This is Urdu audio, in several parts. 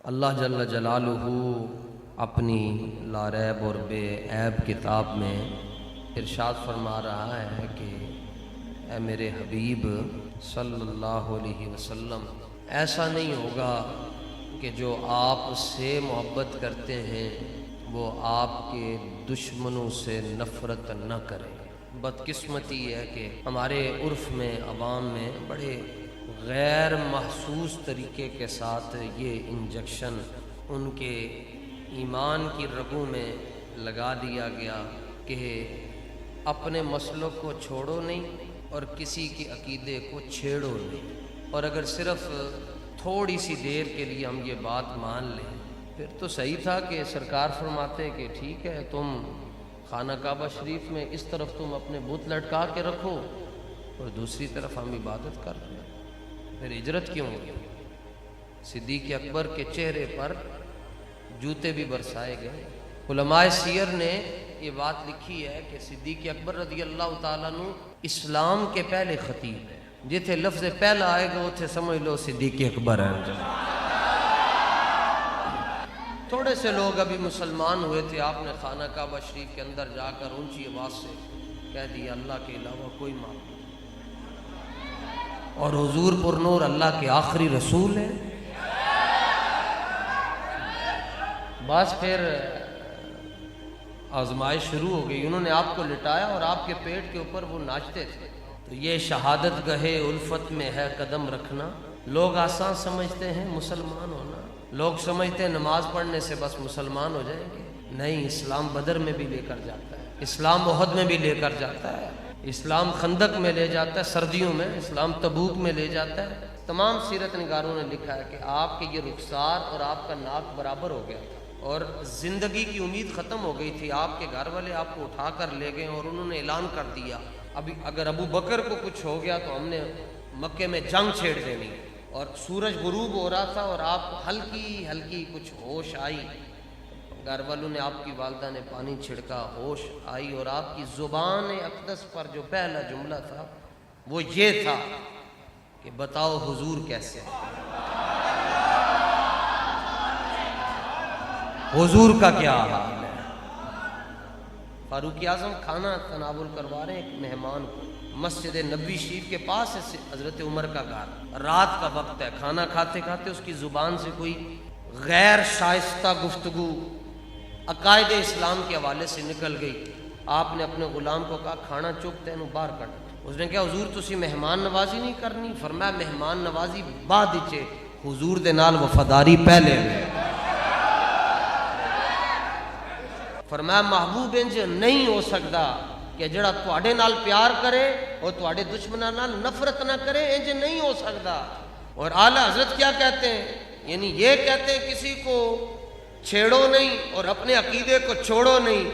اللہ جل جلالہ اپنی لا ریب اور بے عیب کتاب میں ارشاد فرما رہا ہے کہ اے میرے حبیب صلی اللہ علیہ وسلم، ایسا نہیں ہوگا کہ جو آپ سے محبت کرتے ہیں وہ آپ کے دشمنوں سے نفرت نہ کریں۔ بدقسمتی ہے کہ ہمارے عرف میں، عوام میں بڑے غیر محسوس طریقے کے ساتھ یہ انجیکشن ان کے ایمان کی رگوں میں لگا دیا گیا کہ اپنے مسلوں کو چھوڑو نہیں اور کسی کے عقیدے کو چھیڑو نہیں، اور اگر صرف تھوڑی سی دیر کے لیے ہم یہ بات مان لیں پھر تو صحیح تھا کہ سرکار فرماتے کہ ٹھیک ہے، تم خانہ کعبہ شریف میں اس طرف تم اپنے بت لٹکا کے رکھو اور دوسری طرف ہم عبادت کر رہے ہیں، پھر ہجرت کیوں ہوئی؟ صدیق اکبر کے چہرے پر جوتے بھی برسائے گئے۔ علماء سیر نے یہ بات لکھی ہے کہ صدیق اکبر رضی اللہ تعالیٰ عنہ اسلام کے پہلے خطیب ہے، جتھے لفظ پہلا آئے گا اتھے سمجھ لو صدیق اکبر ہے۔ تھوڑے سے لوگ ابھی مسلمان ہوئے تھے، آپ نے خانہ کعبہ شریف کے اندر جا کر اونچی آواز سے کہہ دیا اللہ کے علاوہ کوئی معبود، اور حضور پر نور اللہ کے آخری رسول ہیں۔ بس پھر آزمائش شروع ہو گئی، انہوں نے آپ کو لٹایا اور آپ کے پیٹ کے اوپر وہ ناچتے تھے۔ تو یہ شہادت گہے الفت میں ہے قدم رکھنا۔ لوگ آسان سمجھتے ہیں مسلمان ہونا، لوگ سمجھتے ہیں نماز پڑھنے سے بس مسلمان ہو جائیں گے۔ نہیں، اسلام بدر میں بھی لے کر جاتا ہے، اسلام احد میں بھی لے کر جاتا ہے، اسلام خندق میں لے جاتا ہے، سردیوں میں اسلام تبوک میں لے جاتا ہے۔ تمام سیرت نگاروں نے لکھا ہے کہ آپ کے یہ رخسار اور آپ کا ناک برابر ہو گیا تھا اور زندگی کی امید ختم ہو گئی تھی۔ آپ کے گھر والے آپ کو اٹھا کر لے گئے اور انہوں نے اعلان کر دیا ابھی اگر ابو بکر کو کچھ ہو گیا تو ہم نے مکے میں جنگ چھیڑ دینی۔ اور سورج غروب ہو رہا تھا اور آپ ہلکی ہلکی کچھ ہوش آئی، گھر والوں نے، آپ کی والدہ نے پانی چھڑکا، ہوش آئی اور آپ کی زبان اقدس پر جو پہلا جملہ تھا وہ یہ تھا کہ بتاؤ حضور کیسے ہیں، حضور کا کیا حال ہے۔ فاروق اعظم کھانا تناول کروا رہے ہیں ایک مہمان کو، مسجد نبوی شریف کے پاس ہے حضرت عمر کا گھر، رات کا وقت ہے، کھانا کھاتے کھاتے اس کی زبان سے کوئی غیر شائستہ گفتگو عقائد اسلام کے حوالے سے نکل گئی۔ آپ نے اپنے غلام کو کہا کھانا چک تینوں باہر کٹ۔ اس نے کہا حضور تسی مہمان نوازی نہیں کرنی؟ فرمایا مہمان نوازی بعد وچ، حضور دے نال وفاداری پہلے ہے۔ فرمایا محبوب انج نہیں ہو سکتا کہ جڑا تواڈے نال پیار کرے اور تواڈے دشمناں نال نفرت نہ کرے، انج نہیں ہو سکتا۔ اور اعلیٰ حضرت کیا کہتے ہیں؟ یعنی یہ کہتے ہیں کسی کو چھیڑو نہیں اور اپنے عقیدے کو چھوڑو نہیں۔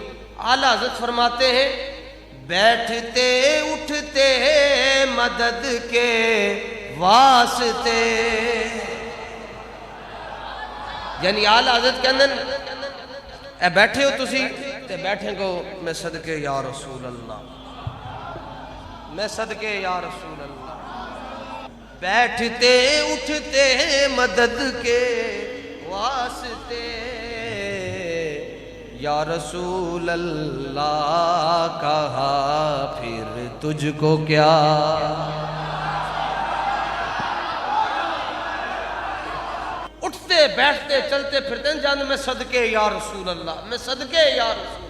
اعلیٰ حضرت فرماتے ہیں بیٹھتے اٹھتے مدد کے واسطے، یعنی اعلیٰ حضرت کہندے اے بیٹھے ہو تسی تے بیٹھے کو میں صدقے یا رسول اللہ، میں صدقے یا رسول اللہ، بیٹھتے اٹھتے مدد کے واسطے یا رسول اللہ کہا پھر تجھ کو کیا۔ اٹھتے بیٹھتے چلتے پھرتے جان میں صدقے یا رسول اللہ، میں صدقے یا رسول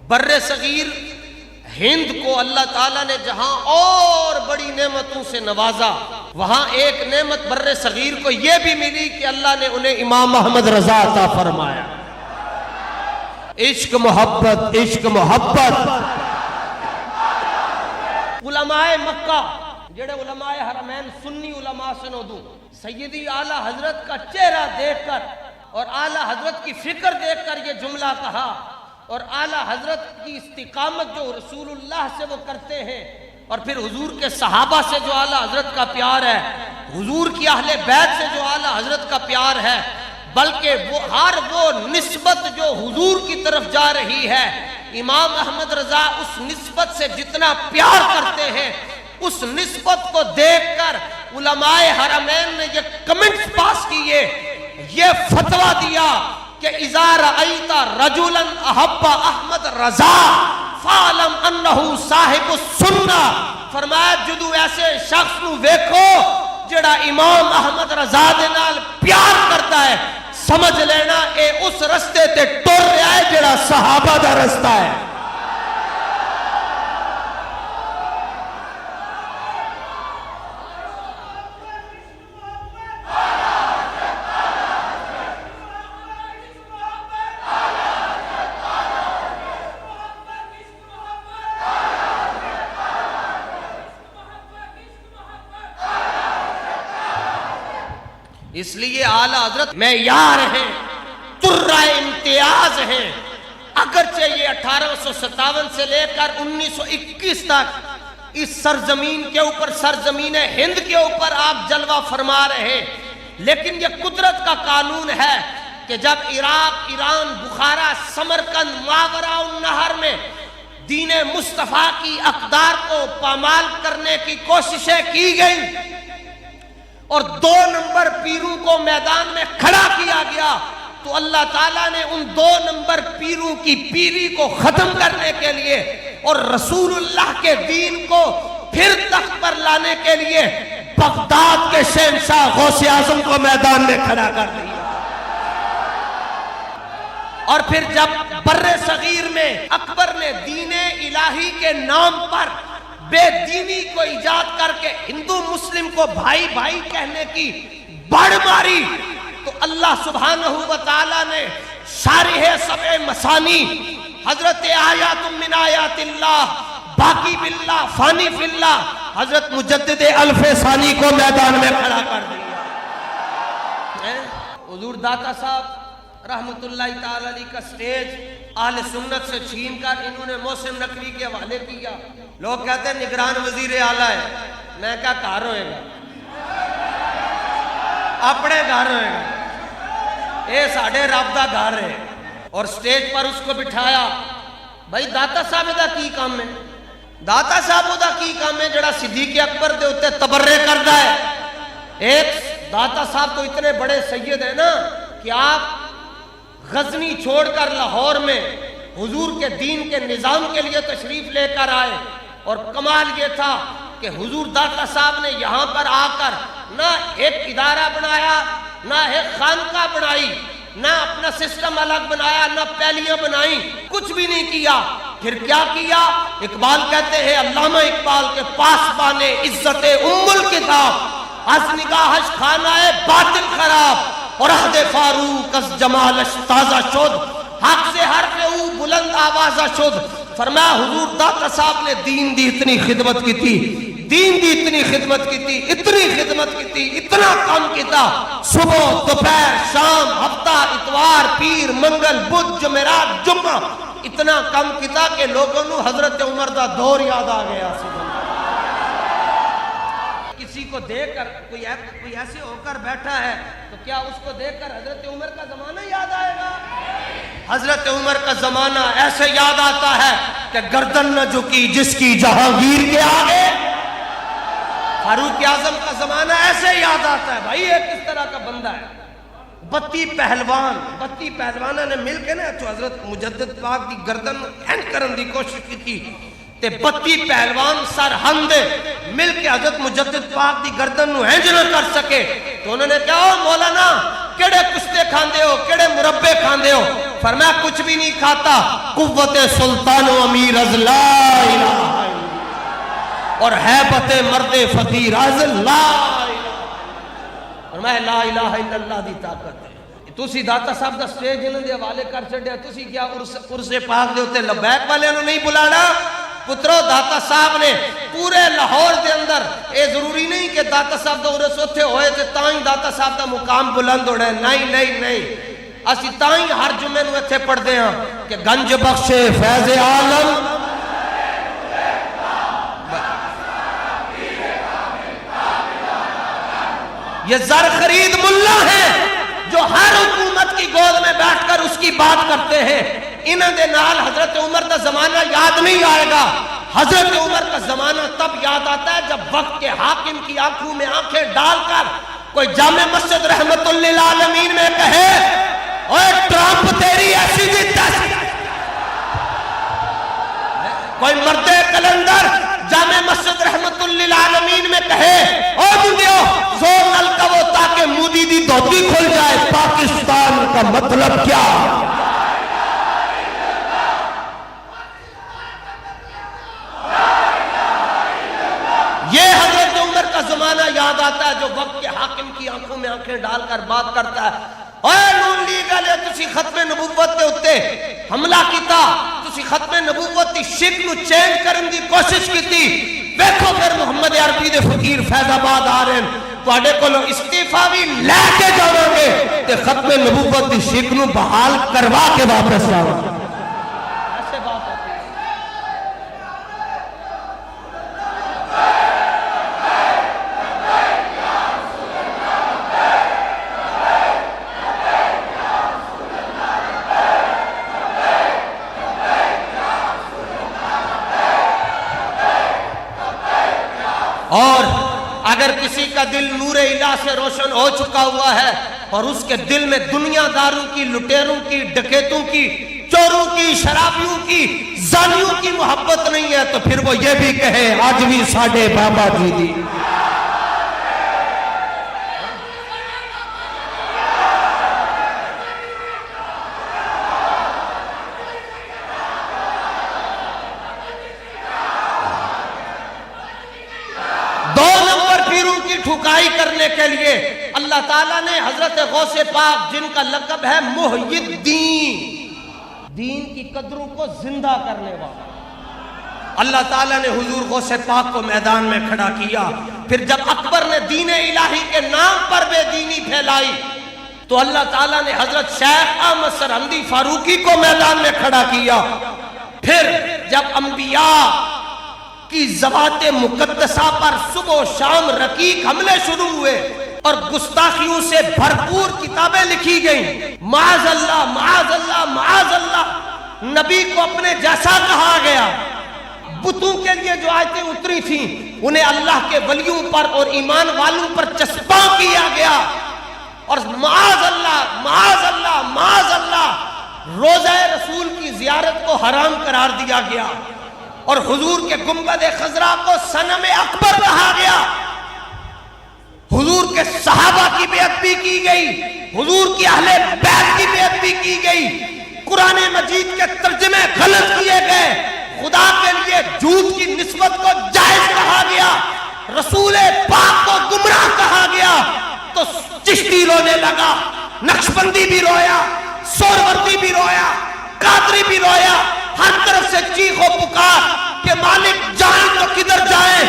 بر صغیر ہند کو اللہ تعالیٰ نے جہاں اور بڑی نعمتوں سے نوازا، وہاں ایک نعمت بر صغیر کو یہ بھی ملی کہ اللہ نے انہیں امام محمد رضا عطا فرمایا۔ عشق محبت، عشق محبت۔ علماء مکہ جڑے علماء حرمین سنی علماء سے نودوں، سیدی اعلیٰ حضرت کا چہرہ دیکھ کر اور اعلیٰ حضرت کی فکر دیکھ کر یہ جملہ کہا، اور اعلیٰ حضرت کی استقامت جو رسول اللہ سے وہ کرتے ہیں اور پھر حضور کے صحابہ سے جو اعلیٰ حضرت کا پیار ہے، حضور کی اہل بیت سے جو اعلیٰ حضرت کا پیار ہے، بلکہ وہ نسبت جو حضور کی طرف جا رہی ہے، امام احمد رضا اس نسبت سے جتنا پیار کرتے ہیں، اس نسبت کو دیکھ کر علماء حرمین نے یہ کمنٹس پاس کیے، یہ فتویٰ دیا کہ اذا رأیت رجلا احب احمد رضا فعلم انہ صاحب السنہ، فرمایا جدو ایسے شخص نو ویکھو جڑا امام احمد رضا دے نال پیار کرتا ہے، سمجھ لینا اے اس رستے تے ٹر رہا ہے جڑا صحابہ دا رستہ ہے۔ اس لیے اعلیٰ حضرت معیار ہیں، ترہ امتیاز ہیں، اگرچہ یہ 1857 سے لے کر 1921 تک اس سرزمین کے اوپر، سرزمین ہند کے اوپر آپ جلوہ فرما رہے ہیں، لیکن یہ قدرت کا قانون ہے کہ جب عراق، ایران، بخارا، سمرقند، ماورا النہر میں دین مصطفیٰ کی اقدار کو پامال کرنے کی کوششیں کی گئیں اور 2 نمبر پیروں کو میدان میں کھڑا کیا گیا، تو اللہ تعالیٰ نے ان 2 نمبر پیروں کی پیری کو ختم کرنے کے لیے اور رسول اللہ کے دین کو پھر تخت پر لانے کے لیے بغداد کے شہنشاہ غوث اعظم کو میدان میں کھڑا کر دیا۔ اور پھر جب بر صغیر میں اکبر نے دین الہی کے نام پر بے دینی کو ایجاد کر کے ہندو مسلم کو بھائی بھائی کہنے کی بڑ ماری، تو اللہ سبحانہ و تعالیٰ نے شارح سبع مثانی حضرت آیات من آیات اللہ باقی باللہ فانی فی اللہ حضرت مجدد الف ثانی کو میدان میں کھڑا کر دیا۔ حضور داتا صاحب رحمت اللہ تعالی علیہ کا سٹیج اہل سنت سے چھین کر انہوں نے محسن نقوی کے حوالے کیا۔ لوگ کہتے ہیں نگران وزیر اعلیٰ ہے، میں کہا گھر ہوئے گا، اپنے گھر ہوئے گا، اے ساڑھے رب دا گھر ہے۔ اور سٹیج پر اس کو بٹھایا، بھائی داتا صاحب دا کی کام ہے؟ داتا صاحب دا کی کام ہے جڑا صدیق اکبر دے ہوتے تبرے کردہ ہے؟ ایک داتا صاحب تو اتنے بڑے سید ہیں نا کہ آپ غزنی چھوڑ کر لاہور میں حضور کے دین کے نظام کے لیے تشریف لے کر آئے، اور کمال یہ تھا کہ حضور داتا صاحب نے یہاں پر آ کر نہ ایک ادارہ بنایا، نہ ایک خانقاہ بنائی، نہ اپنا سسٹم الگ بنایا، نہ پہلیاں بنائیں، کچھ بھی نہیں کیا۔ پھر کیا کیا؟ اقبال کہتے ہیں علامہ اقبال کے پاسبان عزت ام الکتاب از نگاہش خانہ باطل خراب اور عہد فاروق از جمالش تازہ شد، حق سے حرف او بلند آوازہ شد۔ فرمایا حضور داتا صاحب نے دین دی اتنی خدمت کی تھی، دین دی اتنی خدمت کی تھی، اتنی خدمت کی تھی، اتنا کام کیتا، صبح دوپہر شام ہفتہ اتوار پیر منگل بدھ جمعرات جمعہ، اتنا کام کیتا کہ لوگوں نے حضرت عمر دا دور یاد آ گیا۔ کسی کو دیکھ کر کوئی ایسے ہو کر بیٹھا ہے تو کیا اس کو دیکھ کر حضرت عمر کا زمانہ یاد آئے گا؟ حضرت عمر کا زمانہ ایسے یاد آتا ہے کہ گردن نہ جھکی جس کی جہانگیر کے آگے۔ فاروق اعظم کا زمانہ ایسے یاد آتا ہے، بھائی یہ کس طرح کا بندہ ہے۔ 32 پہلوانہ نے مل کے نا تو حضرت مجدد پاک دی گردن اینڈ کرن دی کوشش کی تھی، تے 32 پہلوان سرہند مل کے حضرت مجدد پاک دی گردن نو ہینج نہ کر سکے، تو انہوں نے کہا او مولانا کیڑے کشتے کھاندے ہو، کیڑے مربے کھاندے ہو؟ فرمایا کچھ بھی نہیں کھاتا، قوت سلطان و امیر از لا الہ الا اللہ اور ہیبت مرد فقیر از لا الہ، فرمایا لا الہ الا اللہ دی طاقت ہے۔ تسی داتا صاحب دا سٹیج انہوں دے حوالے کر چھڑیا، تسی کیا عرص پاک دے ہوتے لبیک والے انہوں نہیں بلانا؟ پترو داتا صاحب نے پورے لاہور دے اندر، اے ضروری نہیں کہ داتا صاحب دا عرص اتھے ہوئے تھے تائیں داتا صاحب دا مقام بلند ہو رہے ہیں، نہیں اسی تائیں ہر جمعے نو اتھے پڑھ دے ہیں کہ گنج بخش فیض عالم یہ زر خرید ملا ہے، جو ہر حکومت کی گود میں بیٹھ کر اس کی بات کرتے ہیں، انہاں دے نال حضرت عمر کا زمانہ یاد نہیں آئے گا۔ حضرت عمر کا زمانہ تب یاد آتا ہے جب وقت کے حاکم کی آنکھوں میں آنکھیں ڈال کر کوئی جامع مسجد رحمت للعالمین میں کہے اوے ٹرمپ تیری ایسی بھی تیسی، کوئی مرد کلندر جامع مسجد رحمت للعالمین میں کہے او بندیو زور نل کہو تاکہ مودی دی دھوتی کھل جائے، پاکستان کا مطلب کیا؟ یہ حضرت عمر کا زمانہ یاد آتا ہے جو وقت کے حاکم کی آنکھوں میں آنکھیں ڈال کر بات کرتا ہے۔ اے نون لیگ والے تسی ختم نبوت دے اوتے حملہ کیتا، تسی ختم نبوت دی شکل نو چینج کرن دی کوشش کیتی، ویکھو پھر محمد عربی دے فقیر فیض آباد آ رہے ہیں، تواڈے کولوں استعفا بھی لے کے جاواں گے تے ختم نبوت دی شکل نو بحال کروا کے واپس جاواں گے۔ ایسے بات ہوتی ہے۔ اور اگر کسی کا دل نور الہ سے روشن ہو چکا ہوا ہے اور اس کے دل میں دنیا داروں کی، لٹیروں کی، ڈکیتوں کی، چوروں کی، شرابیوں کی، زانیوں کی محبت نہیں ہے تو پھر وہ یہ بھی کہے آج بھی ساڈے بابا جی دی۔ ٹھکائی کرنے کے لیے اللہ تعالیٰ نے حضرت غوث پاک جن کا لقب ہے محی الدین، دین کی قدروں کو زندہ کرنے والا، اللہ تعالیٰ نے حضور غوث پاک کو میدان میں کھڑا کیا۔ پھر جب اکبر نے دین الہی کے نام پر بے دینی پھیلائی تو اللہ تعالیٰ نے حضرت شیخ احمد سرہندی فاروقی کو میدان میں کھڑا کیا۔ پھر جب انبیاء کی ذوات مقدسہ پر صبح و شام رقیق حملے شروع ہوئے اور گستاخیوں سے بھرپور کتابیں لکھی گئیں، معاذ اللہ معاذ اللہ معاذ اللہ، نبی کو اپنے جیسا کہا گیا، بتوں کے لیے جو آیتیں اتری تھیں انہیں اللہ کے ولیوں پر اور ایمان والوں پر چسپاں کیا گیا، اور معاذ اللہ معاذ اللہ معاذ اللہ روضہ رسول کی زیارت کو حرام قرار دیا گیا، اور حضور کے گنبد خضرا کو صنم اکبر کہا گیا، حضور کے صحابہ کی بیعت بھی کی گئی، حضور کی اہل بیت کی بیعت بھی کی گئی، قرآن مجید کے ترجمے غلط کیے گئے، خدا کے لیے جھوٹ کی نسبت کو جائز کہا گیا، رسول پاک کو گمراہ کہا گیا، تو چشتی رونے لگا، نقشبندی بھی رویا، سہروردی بھی رویا، قادری بھی رویا، ہر طرف سے چیخ و پکار کہ مالک جائیں تو کدھر جائیں،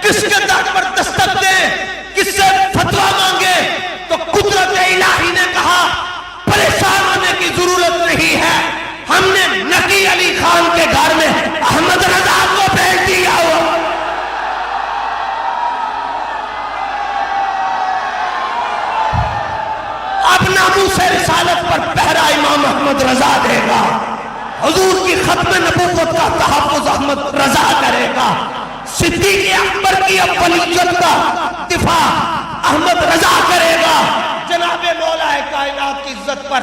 کس کے در پر دستک دیں، کس سے فتویٰ مانگے، تو قدرت الہی نے کہا پریشان ہونے کی ضرورت نہیں ہے، ہم نے نقی علی خان کے گھر میں احمد رضا کو بھیج دیا ہوا۔ اب ناموس رسالت پر پہرا امام احمد رضا دے گا، حضور کی ختم نبوت کا تحفظ احمد رضا کرے گا، صدیق اکبر کی اولیت کا دفاع احمد رضا کرے گا، جناب مولا کائنات کی عزت پر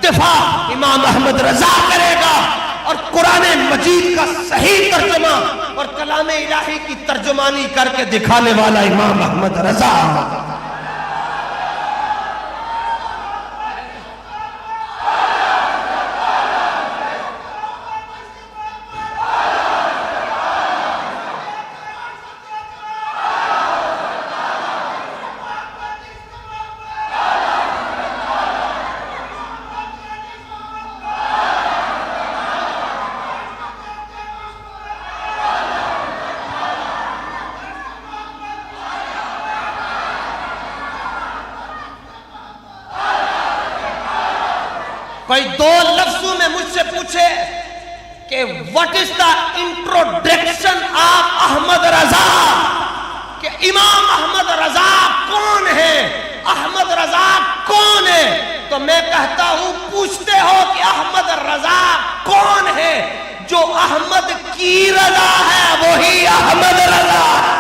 دفاع امام احمد رضا کرے گا، اور قرآن مجید کا صحیح ترجمہ اور کلام الہی کی ترجمانی کر کے دکھانے والا امام احمد رضا۔ کوئی دو لفظوں میں مجھ سے پوچھے کہ what is the introduction of Ahmad Raza, کہ امام احمد رضا کون ہے، احمد رضا کون ہے؟ تو میں کہتا ہوں پوچھتے ہو کہ احمد رضا کون ہے؟ جو احمد کی رضا ہے وہی احمد رضا ہے۔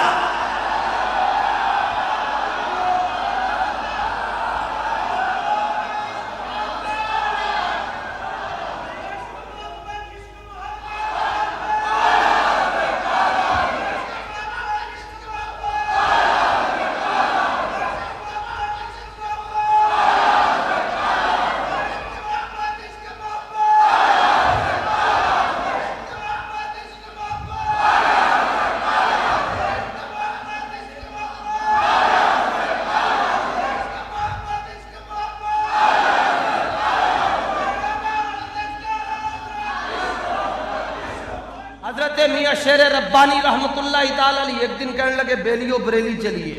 حضرت میاں شیر ربانی رحمت اللہ تعالی علیہ ایک دن کہنے لگے بیلیو بریلی چلیے۔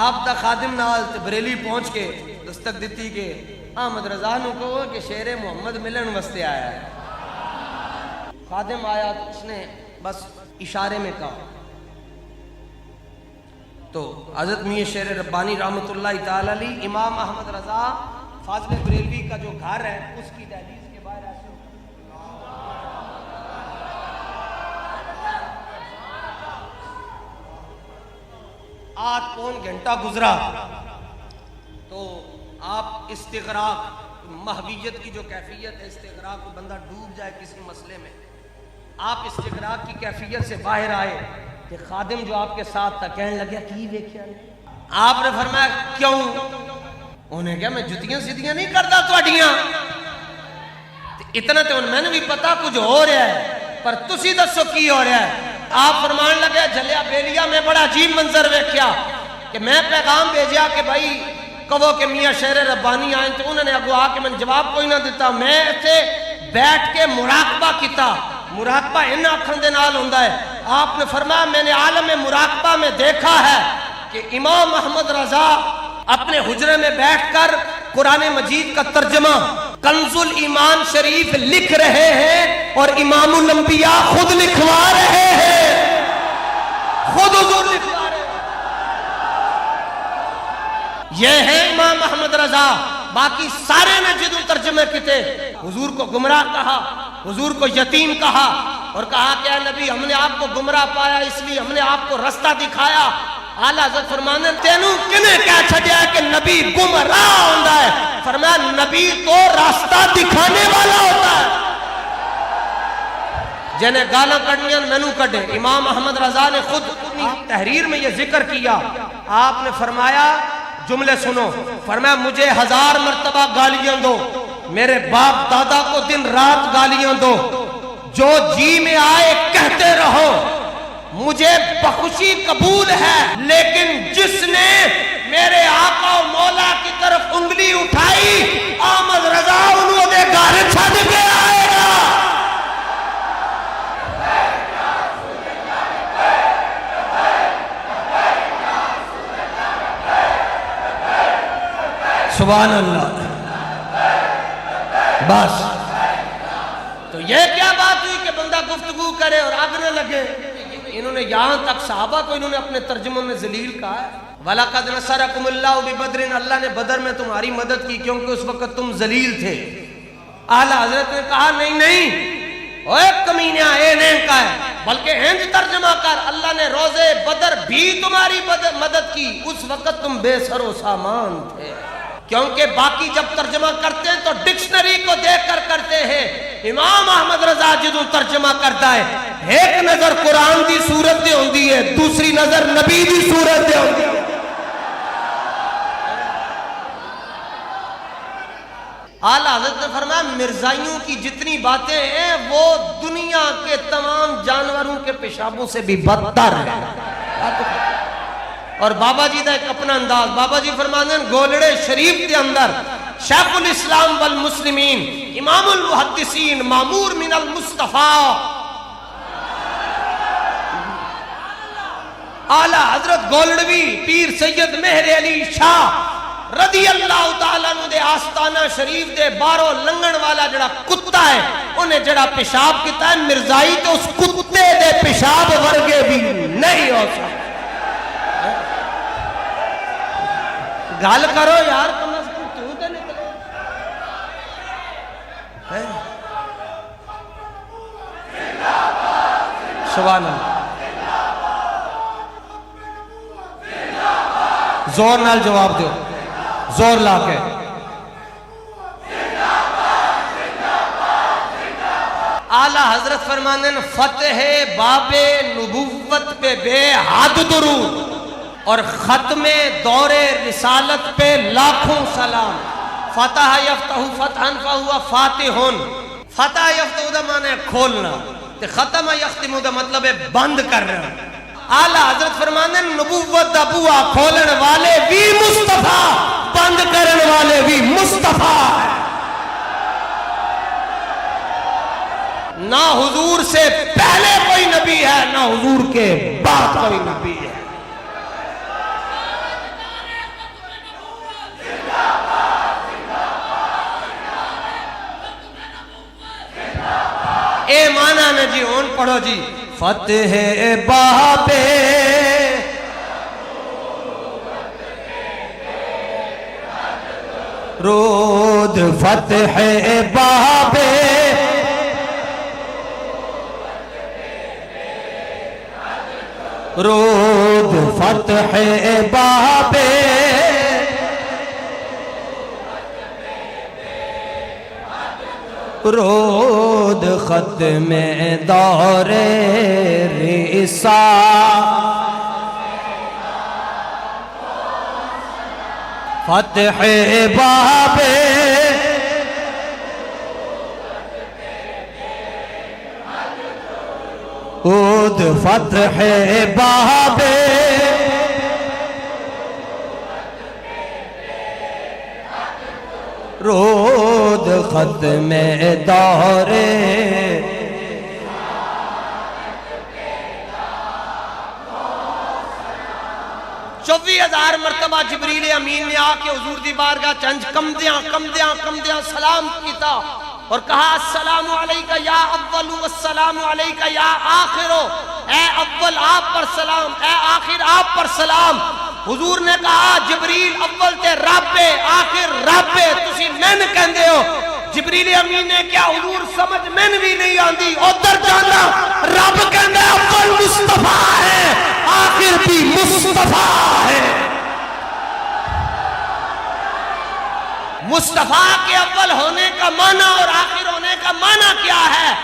آپ دا خادم نال بریلی پہنچ کے دستک دیتی کہ احمد رضا نو کہو کہ شیر محمد ملن واسطے آیا ہے۔ خادم آیا تو اس نے بس اشارے میں کہا تو حضرت میاں شیر ربانی رحمت اللہ تعالی علیہ امام احمد رضا فاضل بریلوی کا جو گھر ہے اس کی دہلیز کے باہر ایسے آدھ پون گھنٹہ گزرا تو آپ استغراق مہویت کی جو کیفیت ہے استغراق کو بندہ ڈوب جائے کسی مسئلے میں، آپ استغراق کی کیفیت سے باہر آئے کہ خادم جو آپ کے ساتھ تھا کہنے لگیا کی ویکھیا نے؟ آپ نے فرمایا کیوں؟ انہیں کہا میں جتیاں سیدھیاں نہیں کرتا تواڈیاں، اتنا تو میں نے بھی پتا کچھ ہو رہا ہے پر تسی دسو کی ہو رہا ہے۔ آپ فرمان لگے جلیا بیلیا میں بڑا عجیب منظر ویکھیا کہ میں پیغام بھیجیا کہ بھائی کہو کہ میاں شیر ربانی آئیں تو انہوں نے اگو آ کے میں جواب کوئی نہ دیتا، میں ایسے بیٹھ کے مراقبہ کیتا، مراقبہ ان آنکھوں دے نال ہوندا ہے۔ آپ نے فرمایا میں نے عالم مراقبہ میں دیکھا ہے کہ امام احمد رضا اپنے حجرے میں بیٹھ کر قرآن مجید کا ترجمہ کنز الایمان شریف لکھ رہے ہیں اور امام الانبیاء خود لکھوا رہے ہیں، خود حضور لکھوا رہے ہیں۔ یہ ہے امام احمد رضا، باقی سارے نے جدو ترجمے کیتے حضور کو گمراہ کہا، حضور کو یتیم کہا اور کہا کہ اے نبی ہم نے آپ کو گمراہ پایا اس لیے ہم نے آپ کو رستہ دکھایا۔ اعلیٰ حضرت فرمانے تینوں کنے کہہ چھڑیا کہ نبی گمراہ ہوتا ہے؟ فرمایا نبی تو راستہ دکھانے والا ہوتا ہے۔ جنہیں گالاں کڑنیاں میں نو کڑے، امام احمد رضا نے خود اپنی تحریر میں یہ ذکر کیا، آپ نے فرمایا جملے سنو، فرمایا مجھے 1000 مرتبہ گالیاں دو، میرے باپ دادا کو دن رات گالیاں دو، جو جی میں آئے کہتے رہو، مجھے بخوشی قبول ہے، لیکن جس نے میرے آقا و مولا کی طرف انگلی اٹھائی احمد رضا انہوں نے گھر چھڑ کے آئے گا۔ سبحان اللہ۔ بس تو یہ کیا بات ہوئی کہ بندہ گفتگو کرے اور آگ نہ لگے؟ انہوں نے یہاں تک صحابہ کو انہوں نے اپنے ترجموں میں ذلیل کہا ہے، وَلَقَدْ نَصَرَكُمُ اللَّهُ بِبَدْرٍ، اللہ نے بدر میں تمہاری مدد کی کیونکہ اس وقت تم ذلیل تھے۔ اعلیٰ حضرت نے کہا نہیں نہیں اوے کمینیاں اے نہیں کہا ہے بلکہ ہنج ترجمہ کر، اللہ نے روزے بدر بھی تمہاری مدد کی، اس وقت تم بے سر و سامان تھے۔ کیونکہ باقی جب ترجمہ کرتے ہیں تو ڈکشنری کو دیکھ کر کرتے ہیں، امام احمد رضا جدو ترجمہ کرتا ہے ایک نظر قرآن دی صورت دے ہوندی ہے، دوسری نظر نبی دی صورت دے ہوندی ہے۔ اعلیٰ حضرت نے فرمایا مرزائیوں کی جتنی باتیں ہیں وہ دنیا کے تمام جانوروں کے پیشابوں سے بھی بدتر ہیں۔ اور بابا جی دا ایک اپنا انداز، بابا جی فرماتے ہیں گولڑے شریف کے اندر شیخ الاسلام والمسلمین امام المحدثین مامور من المصطفیٰ اعلیٰ حضرت گولڑوی پیر سید مہر علی شاہ رضی اللہ تعالیٰ عنہ دے آستانہ شریف دے باروں لنگن والا جڑا کتا ہے انہیں جڑا پیشاب کیتا ہے، مرزائی تو اس کتے دے پیشاب ورگے بھی نہیں ہو سکتا۔ گل کرو یار کم از کم تو تے نکلے سبحان اللہ زور نال جواب دیو زور لا کے اعلیٰ حضرت فرمانے فتح باب نبوت پہ بے حد درود اور ختم دور رسالت پہ لاکھوں سلام فتح یفتح فتحا فہوا فاتحن فتح یفتح دا معنی ہے کھولنا تے ختم یختم دا مطلب ہے بند کرنا اعلیٰ حضرت فرمانے نبوت دا بوا کھولن والے بھی مصطفیٰ بند کرن والے بھی مصطفیٰ ہے نہ حضور سے پہلے کوئی نبی ہے نہ حضور کے بعد کوئی نبی ہے اے مانا نا جی اون پڑھو جی فتح باب رود فتح باب رود فتح باب رود ختم دور رسالت فتح باب رود فتح باب رود ختم دور 24,000 مرتبہ جبریل امین نے آ کے حضور دی بارگاہ چنج کمدیاں سلام کیتا اور کہا السلام علیکہ یا اول والسلام علیکہ یا آخر اے اول آپ پر سلام اے آخر آپ پر سلام حضور نے کہا جبریل اول تے رب آخر رب تسی مین کہندے ہو جبریل امین نے کیا حضور سمجھ مین بھی نہیں آندی ادھر جانا رب کہندے اول مصطفیٰ ہے آخر بھی مصطفیٰ ہے مصطفیٰ کے اول ہونے کا معنی اور آخر ہونے کا معنی کیا ہے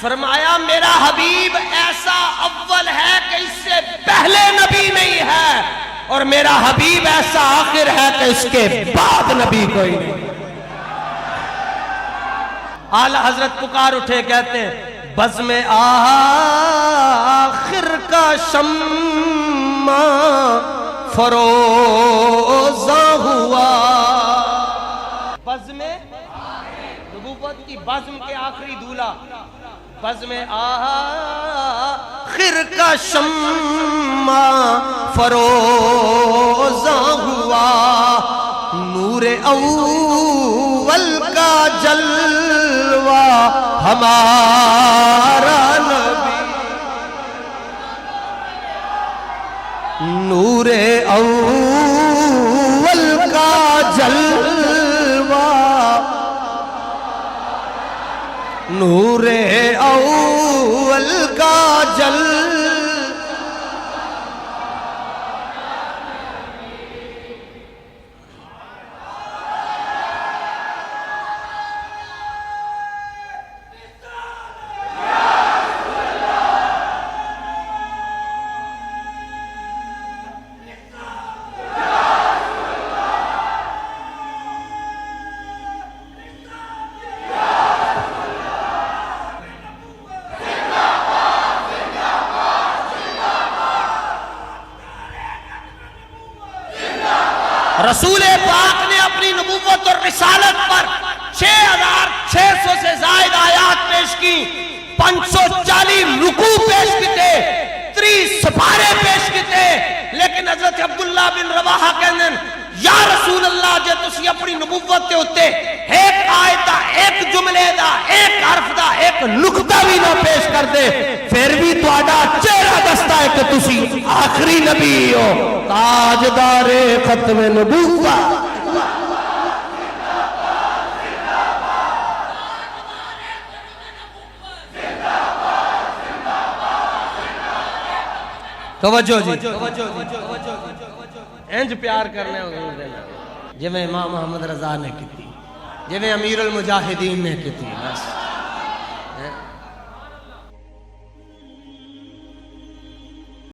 فرمایا میرا حبیب ایسا اول ہے کہ اس سے پہلے نبی نہیں ہے اور میرا حبیب ایسا آخر ہے کہ اس کے بعد نبی کوئی نہیں اعلیٰ حضرت پکار اٹھے کہتے ہیں بزم آخر کا شمع فروزہ ہوا بزم نبوت کی بزم کے آخری دولہ بزم آخر کا شمع فروزہ ہوا نور اول کا جلوہ ہمارا نبی نور اول کا جلوہ نور اول کا جلوہ رسول پاک نے اپنی نبوت اور رسالت پر 6,600 سے زائد آیات پیش کی 540 رکوع پیش کیتے 30 سپارے پیش کیتے لیکن حضرت عبداللہ بن رواحہ کہنے یا رسول اللہ جے تسی اپنی نبوت تے ہوتے ایک آیت دا ایک جملے دا ایک حرف دا ایک نقطہ بھی نہ پیش کر دے پھر بھی تہاڈا چہرہ دستا ہے کہ تسی آخری نبی ہو تاجدار ختم نبوت توجہ جی انج پیار کرنے حضور دے نال جویں امام محمد رضا نے کیتی جویں امیر المجاہدین نے کیتی بس